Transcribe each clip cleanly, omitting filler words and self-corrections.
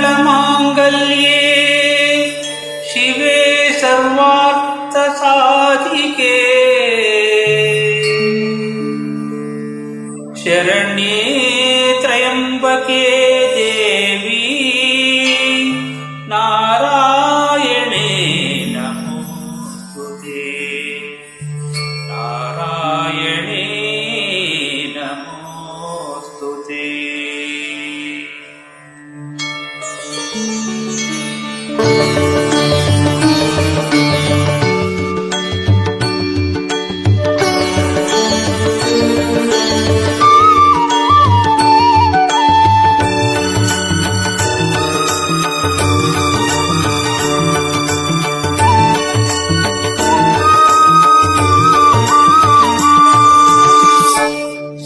सर्वमङ्गलमाङ्गल्ये शिवे सर्वार्थसाधिके शरण्ये त्र्यम्बके देवी नारायणे नमोस्तुते नारायणे नमोस्तुते।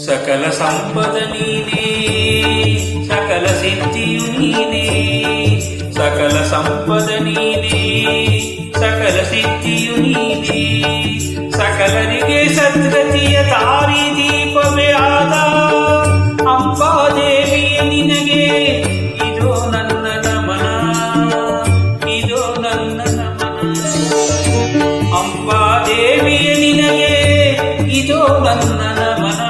सकल संपद नीने सकल सिद्धियु नीने सकल संपद नीने सकल सिद्धियु नीने सकलरिगे सद्गतिಯ ದಾರಿ ದೀಪವೇ ಆದ ಅಂಬಾದೇವಿಯ ನಿನಗೆ ಇದು ನನ್ನ ನಮನ ಇದು ನನ್ನ ನಮನ ಅಂಬಾದೇವಿಯ ನಿನಗೆ ಇದು ನನ್ನ ನಮನ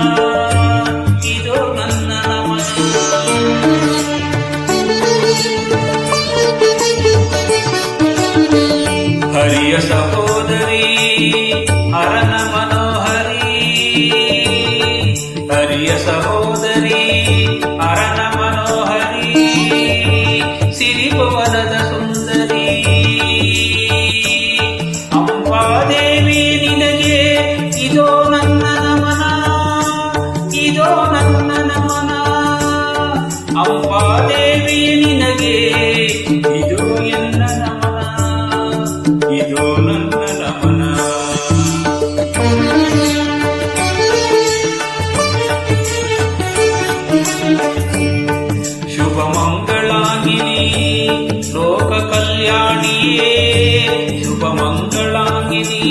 ಹರಿಯ ಸಹೋದರಿ ಹರನ ಮನೋಹರಿ ಹರಿಯ ಸಹೋದರಿ ಹರನ ಮನೋಹರಿ ಸಿರಿಭುವನದ ಸುಂದರಿ ಅಂಬಾದೇವಿ ನಿನಗೆ ಇದೋ ನನ್ನ ನಮನ ಇದೋ ನನ್ನ ನಮನ ಅಂಬಾದೇವಿ ನಿನಗೆ ಇದು ಎನ್ನ ನಮನ ಇದು ನನ್ನ ನಮನ। ಶುಭ ಮಂಗಳಾಂಗಿನಿ ಲೋಕ ಕಲ್ಯಾಣಿಯೇ ಶುಭ ಮಂಗಳಾಂಗಿನಿ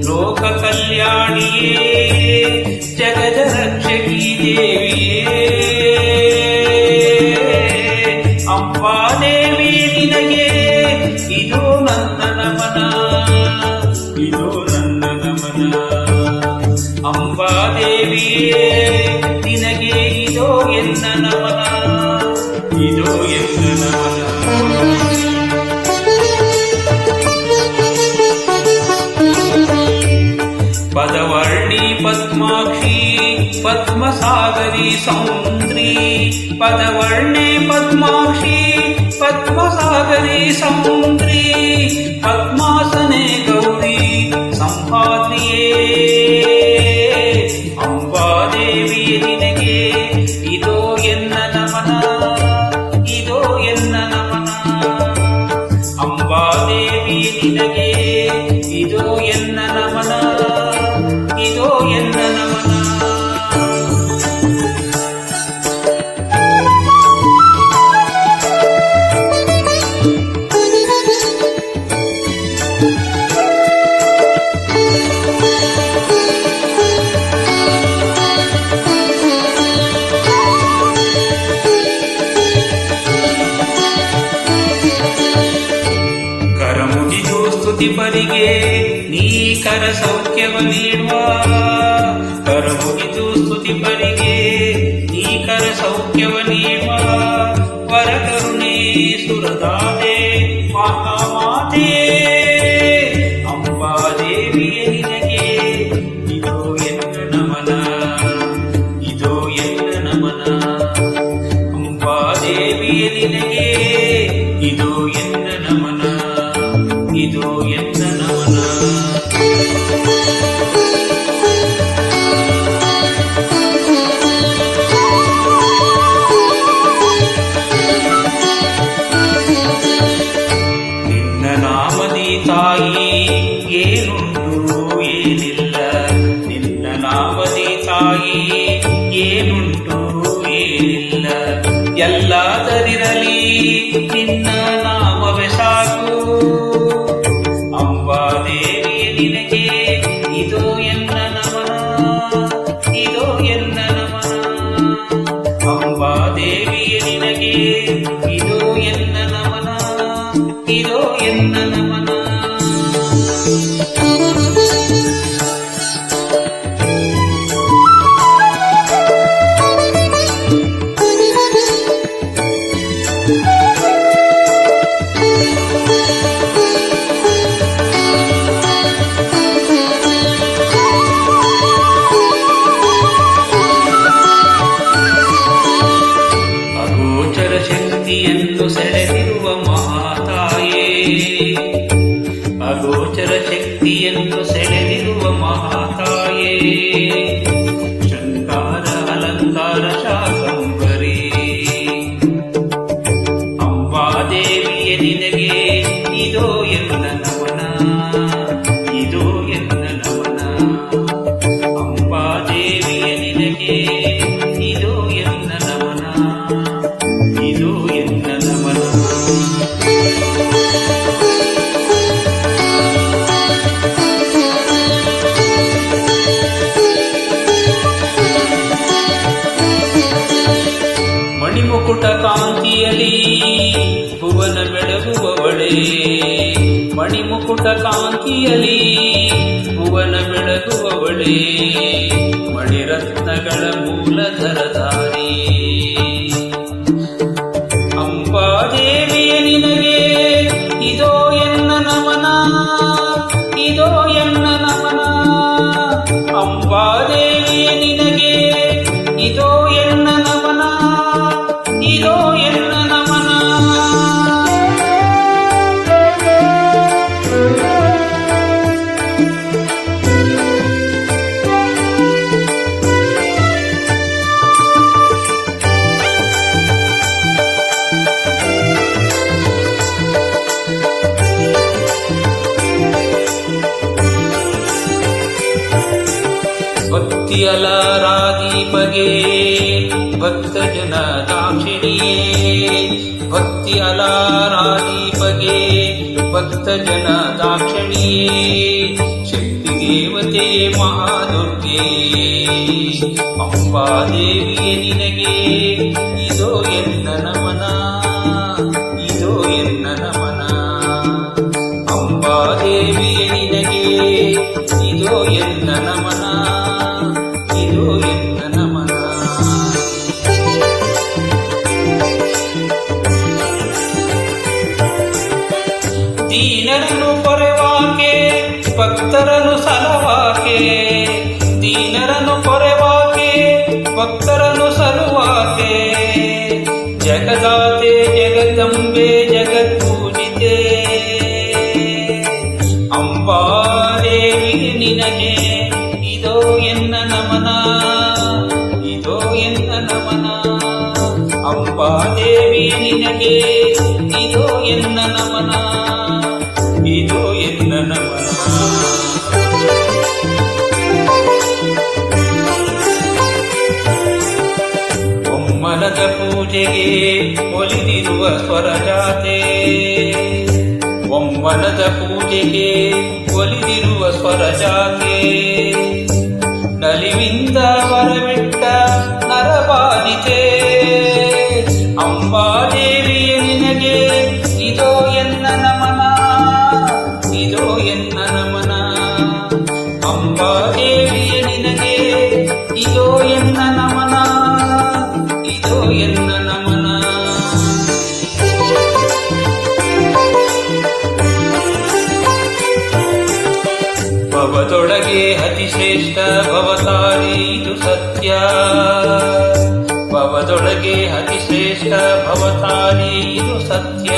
ಲೋಕ ಕಲ್ಯಾಣಿಯೇ ಜಗದ ರಕ್ಷಕಿ ದೇವಿಯೇ ಅಂಬಾದೇವಿ ನಿನಗೆ ಇದು ನನ್ನ ನಮನ ಇದು ನನ್ನ ನಮನ ಅಂಬಾದೇವಿಯೇ ನಿನಗೆ ಇದೋ ಎನ್ನ ನಮನ ಇದೋ ಎನ್ನ ನಮನ। ಪದವರ್ಣಿ ಪದ್ಮಾಕ್ಷಿ ಪದ್ಮಸಾಗರಿ ಸೌಂದ್ರಿ ಪದವರ್ಣೆ ಪದ್ಮಾಕ್ಷಿ ಪದ್ಮಸಾಗರಿ ಸೌಂದ್ರಿ ಪದ್ಮಾಸನೆ ಗೌರಿ ಸಂಪಾದ್ರಿಯೇ ಅಂಬಾದೇವಿ ನಿನಗೆ ಇದೋ ಎನ್ನ ನಮನ ಇದೋ ಎನ್ನ ನಮನ ಅಂಬಾದೇವಿ ನಿನಗೆ ಇದೋ ಎನ್ನ ನಮನ ಇದೋ ಎನ್ನ ನಮನ। ಕರಮುಗಿದು ಸ್ತುತಿಪರಿಗೆ ನೀ ಕರ ಸೌಖ್ಯವ ನೀಡುವ ಕರಮುಗಿದು ಸ್ತುತಿಪರಿಗೆ ನೀ ಕರ ಸೌಖ್ಯವ ನೀಡುವ ವರ ಕರುಣೆ ಸುರದಾತೆ ಮಹಾಮಾತೆ ಅಂಬಾದೇವಿಯ ನಿನಗೆ ಇದೋ ಎನ್ನ ನಮನ ಇದೋ ಎನ್ನ ನಮನ ಅಂಬಾದೇವಿಯ ನಿನಗೆ ಇದೋ ಎನ್ನ ನಮನ ಇದೋ ಎನ್ನ ನಮನ। ನಿನ್ನ ನಾಮದಿ ಭಕ್ತಿಯನ್ನು ಸೆಳೆದಿರುವ ಮಹಾತಾಯೇ ಶೃಂಗಾರ ಅಲಂಕಾರ ಶಾಕಂಬರಿ ಅಂಬಾದೇವಿಯ ನಿನಗೆ ಇದೋ ಎನ್ನ ನಮನ ಇದೋ ಎನ್ನ ನಮನ ಅಂಬಾದೇವಿಯ ನಿನಗೆ ಇದೋ ಎನ್ನ ನಮನ ಇದೋ ಎನ್ನ ನಮನ ಮಣಿಮುಕುಟ ಕಾಂತಿಯಲಿ ಭುವನ ಬೆಳಗುವವಳೇ ಮಣಿಮುಕುಟ ಕಾಂತಿಯಲಿ ಭುವನ ಬೆಳಗುವವಳೇ ಮಣಿರತ್ನಗಳ ಮೂಲಧರಧಾರಿ ಅಂಬಾದೇವಿಯ ನಿನಗೆ ಇದೋ ಎನ್ನ ನಮನ ಇದೋ ಎನ್ನ ನಮನ ಅಂಬಾದೇವಿಯ ನಿನಗೆ ಇದೋ ಎನ್ನ ನಮನ ಇದೋ ಎನ್ನ ನಮನ ಭಕ್ತಿಯಲ ರಾದೀಪಗೆ ಭಕ್ತ ಜನ ದಾಕ್ಷಿಣಿಯೇ ಭಕ್ತಿಯಲ ರಾದೀಪಗೆ ಭಕ್ತ ಜನ ದಾಕ್ಷಿಣಿಯೇ ಶಕ್ತಿ ದೇವತೆ ಮಹಾದುರ್ಗೆ ಅಂಬಾದೇವಿಯ ನಿನಗೆ ಇದೋ ಎನ್ನ ನಮನ ಇದೋ ಎನ್ನ ನಮನ ಅಂಬಾದೇವಿಯ ನಿನಗೆ ಇದೋ ಎನ್ನ ನಮನ ಇದೋ ಎನ್ನ ನಮನ ದೀನರನ್ನು ಕೊರೆವಾಕೆ ಭಕ್ತರನ್ನು ಸಲವಾಕೆ ದೀನರನ್ನು ಕೊರೆವಾಕೆ ಭಕ್ತರನ್ನು ಸಲುವಾಕೆ ಜಗದಾತೆ ಜಗದಂಬೆ ಜಗತ್ಪೂಜಿತೆ ಅಂಬಾದೇವಿಗೆ ನಿನಗೆ ಇದೋ ಎನ್ನ ನಮನ ಇದೋ ಎನ್ನ ನಮನ ಅಂಬಾದೇವಿಯ ನಿನಗೆ ಇದೋ ಎನ್ನ ನಮನ ಇದೋ ಎನ್ನ ನಮನ ಒಮ್ಮನದ ಪೂಜೆಗೆ ಒಲಿದಿರುವ ಸ್ವರಜಾತೆ ಒಮ್ಮನದ ಪೂಜೆಗೆ ಒಲಿದಿರುವ ಸ್ವರಜಾತೆ ನಲಿವಿಂದ ವರವಿಟ್ಟ ನರಬಾಧಿತೆ ಅಂಬಾದೇವಿಯ ನಿನಗೆ ಇದೋ ಎನ್ನ ನಮನ ಇದೋ ಎನ್ನ ನಮನ ಅಂಬಾದೇವಿಯ ನಿನಗೆ ಇದೋ ಎನ್ನ ನಮನ ಇದೋ ಎನ್ನ ನಮನ ಭವದೊಳಗೆ ಅತಿಶ್ರೇಷ್ಠ ಭವತಾರಿ ಇದು ಸತ್ಯ ಭವದೊಳಗೆ ಅತಿಶ್ರೇಷ್ಠ ಭವತಾರಿ ಇದು ಸತ್ಯ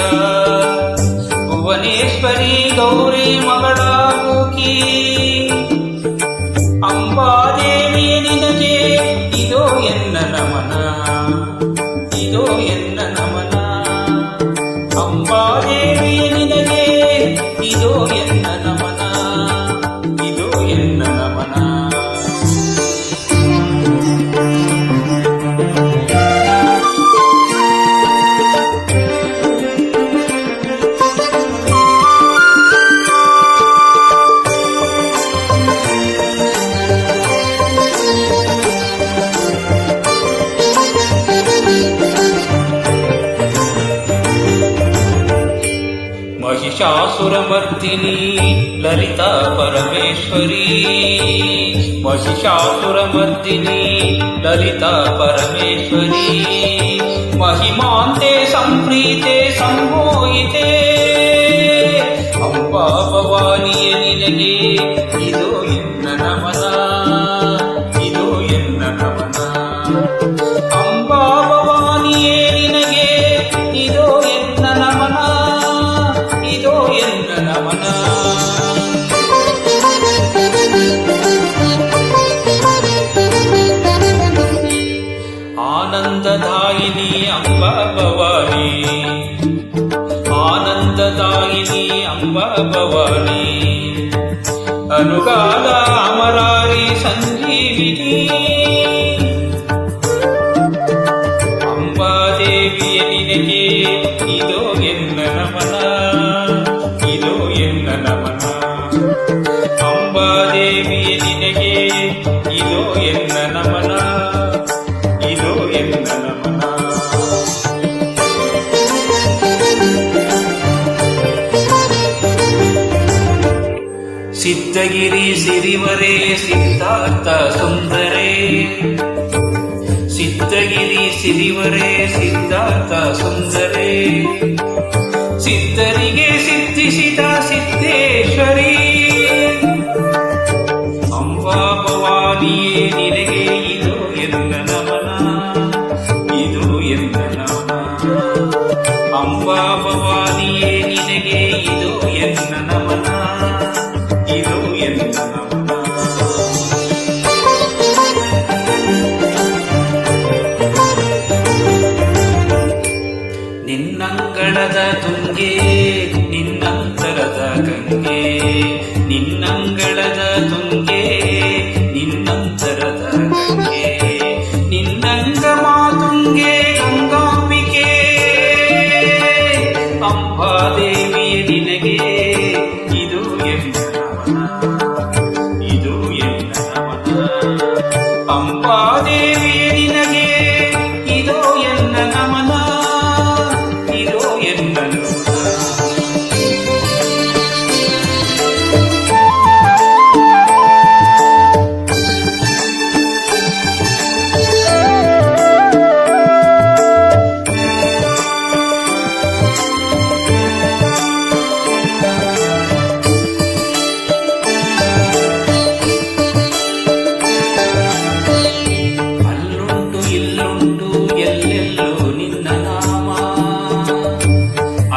ಭುವನೇಶ್ವರಿ ಗೌರಿ ಮಗಳಾಗುಕಿ ಅಂಬಾದೇವಿಯ ನಿನಗೆ ಇದೋ ಎನ್ನ ನಮನ ಇದೋ ಎನ್ನ ನಮನ ಅಂಬಾದೇವಿಯ ನಿನಗೆ ಇದೋ ಎನ್ನ ನಮನ ಇದೋ ಎನ್ನ ನಮನ महिषासुरमर्दिनी ललिता परमेश्वरी महिषासुरमर्दिनी ललिता परमेश्वरी महिमान्ते सम्प्रीते सम्मोहिते अम्बा भवानिय निनगे इदो एन्न नमन इदो एन्न नमन अम्बा भवानिये निनगे इदो एन्न नमन ಇದೋ ಎನ್ನ ನಮನ ಅನುಗಾಲ ಅಮರಾರಿ ಸಂಜೀವಿನಿ ಅಂಬಾದೇವಿಯ ನಿನಗೆ ಇದೋ ಎನ್ನ ನಮನ ಇದೋ ಎನ್ನ ನಮನ ಅಂಬಾದೇವಿಯ ನಿನಗೆ ಇದೋ ಎನ್ನ ನಮನ ಇದೋ ಎನ್ನ ನಮನ ಸಿದ್ಧಗಿರಿ ಸಿರಿವರೇ ಸಿದ್ಧಾರ್ಥ ಸುಂದರೇ ಸಿದ್ಧಗಿರಿ ಸಿರಿವರೇ ಸಿದ್ಧಾರ್ಥ ಸುಂದರೇ ಸಿದ್ಧರಿಗೆ ಸಿದ್ಧಿಸಿದ ಸಿದ್ಧೇಶ್ವರಿ ಅಂಬಾ ಭವಾನಿಯೇ ನಿನಗೆ ಇದು ಎನ್ನ ನಮನ ಇದು ಎನ್ನ ನಮನ ಅಂಬಾ ಭವಾನಿಯೇ ನಿನಗೆ ಇದು ಎನ್ನ ನಮನ ಇದು ಎನ್ನ ನಮನ ನಿನ್ನಂಗಳದ ತುಂಗೆ ನಿನ್ನಂತರದ ಗಂಗೆ ನಿನ್ನಂಗಳದ ತುಂಗೆ ನಿನ್ನಂತರದ ಗಂಗೆ ನಿನ್ನಂಗ ಮಾತುಂಗೆ ಗಂಗಾಂಬಿಕೆ ಅಂಬಾದೇವಿಯ ನಿನಗೆ ಇದು ಎನ್ನ ನಮನ ಇದು ಎನ್ನ ನಮನ ಅಂಬಾದೇವಿಯ ನಿನಗೆ ಇದು ಎನ್ನ ನಮನ ಇದು ಎನ್ನ ನಮನ ಇಲ್ಲುಂಟು ಎಲ್ಲೆಲ್ಲೋ ನಿನ್ನ ನಾಮ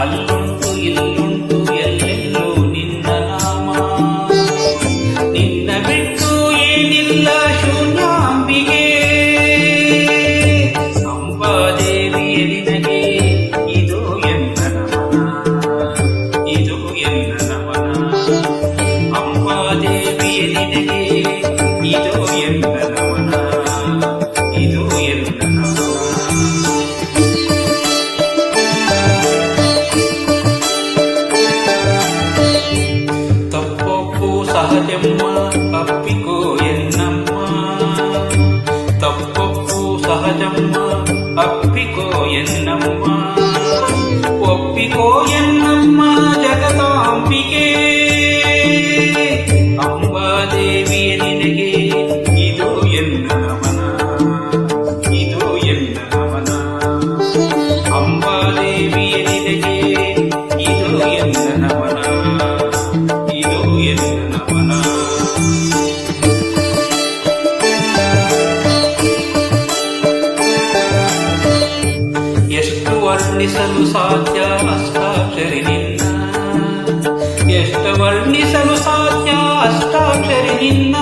ಅಲ್ಲುಂಟು ಇಲ್ಲುಂಟು ಎಲ್ಲೆಲ್ಲೋ ನಿನ್ನ ನಾಮ ನಿನ್ನ ಬಿಟ್ಟು ಏನಿಲ್ಲ ಶೂನ್ಯಾಂಬಿಗೆ ಅಂಬಾದೇವಿಯ ನಿನಗೆ ಇದು ಎನ್ನ ನಮನ ಇದು ಎನ್ನ ನಮನ ಅಂಬಾದೇವಿಯ ನಿನಗೆ ಇದು ಎನ್ನ ನಮನ ಇದು ಎನ್ನ ನಮನ ತಪ್ಪೊಪ್ಪು ಸಹಜಮ್ಮ ಅಪ್ಪಿಕೋ ಎನ್ನಮ್ಮ ತಪ್ಪೊಪ್ಪು ಸಹಜಮ್ಮ ಅಪ್ಪಿಕೋ ಎನ್ನಮ್ಮ ಒಪ್ಪಿಕೋ ಎನ್ನಮ್ಮ ಜಗದಾಂಬಿಕೆ ಅಂಬಾದೇವಿಯ ನಿನಗೆ ಇದು ಎನ್ನ ನಮನ ಇದು ಎನ್ನ ನಮನ ಅಂಬಾದೇವಿಯ ನಿನಗೆ ಇದು ಎನ್ನ ನಮನ ಇದು ಎನ್ನ ನಮನ ಎಷ್ಟು ವರ್ಣಿಸಲು ಸಾಧ್ಯ ಅಷ್ಟಾಕ್ಷರಿ ನಿನ್ನ ಎಷ್ಟು ವರ್ಣಿಸಲು ಸಾಧ್ಯ ಅಷ್ಟಾಕ್ಷರಿ ನಿನ್ನ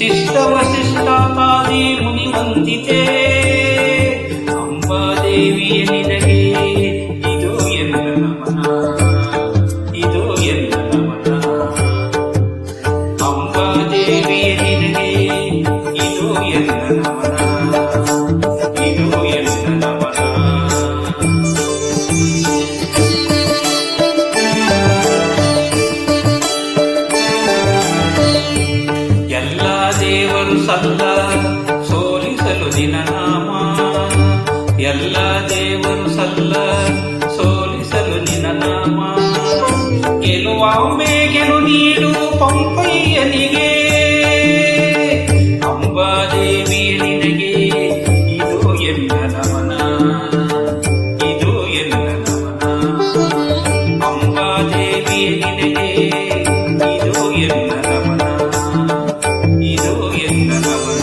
ಶಿಷ್ಟ ವಸಿಷ್ಠಾದಿ ಮುನಿವಂದಿತೆ ಅಂಬಾದೇವಿಯ ನಿನಗೆ ಇದು ಎನ್ನ ನಮನ ಇದು ಎನ್ನ ನಮನ ಅಂಬಾದೇವಿಯ ನಿನಗೆ ಇದು ಎನ್ನ ನಮನ ಇದು ಎನ್ನ ನಮನ ಎಲ್ಲ ದೇವರು ಸಲ್ಲ ಸೋಲಿಸಲು ನಿನ್ನ ನಾಮ ಎಲ್ಲ ದೇವರು ಸಲ್ಲ ಸೋಲಿಸಲು ನಿನ್ನ ನಾಮ ಗೆಲುವಾಂಬೆ ಗೆಲು ನೀಡು ಪಂಪಯ್ಯನಿಗೆ ಅಂಬಾದೇವಿಯ ನಿನಗೆ ಇದು ಎನ್ನ ನಮನ ಇದು ಎನ್ನ ನಮನ ಅಂಬಾದೇವಿಯ ನಿನಗೆ ಇದು ಎನ್ನ ನಮನ ಇದು ಎನ್ನ ನಮನ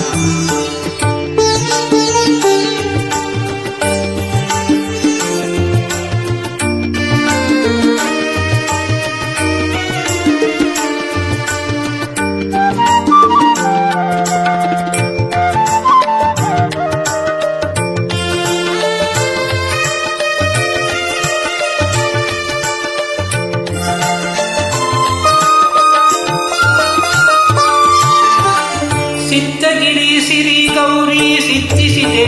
ಹೆಚ್ಚಿಸಿದೆ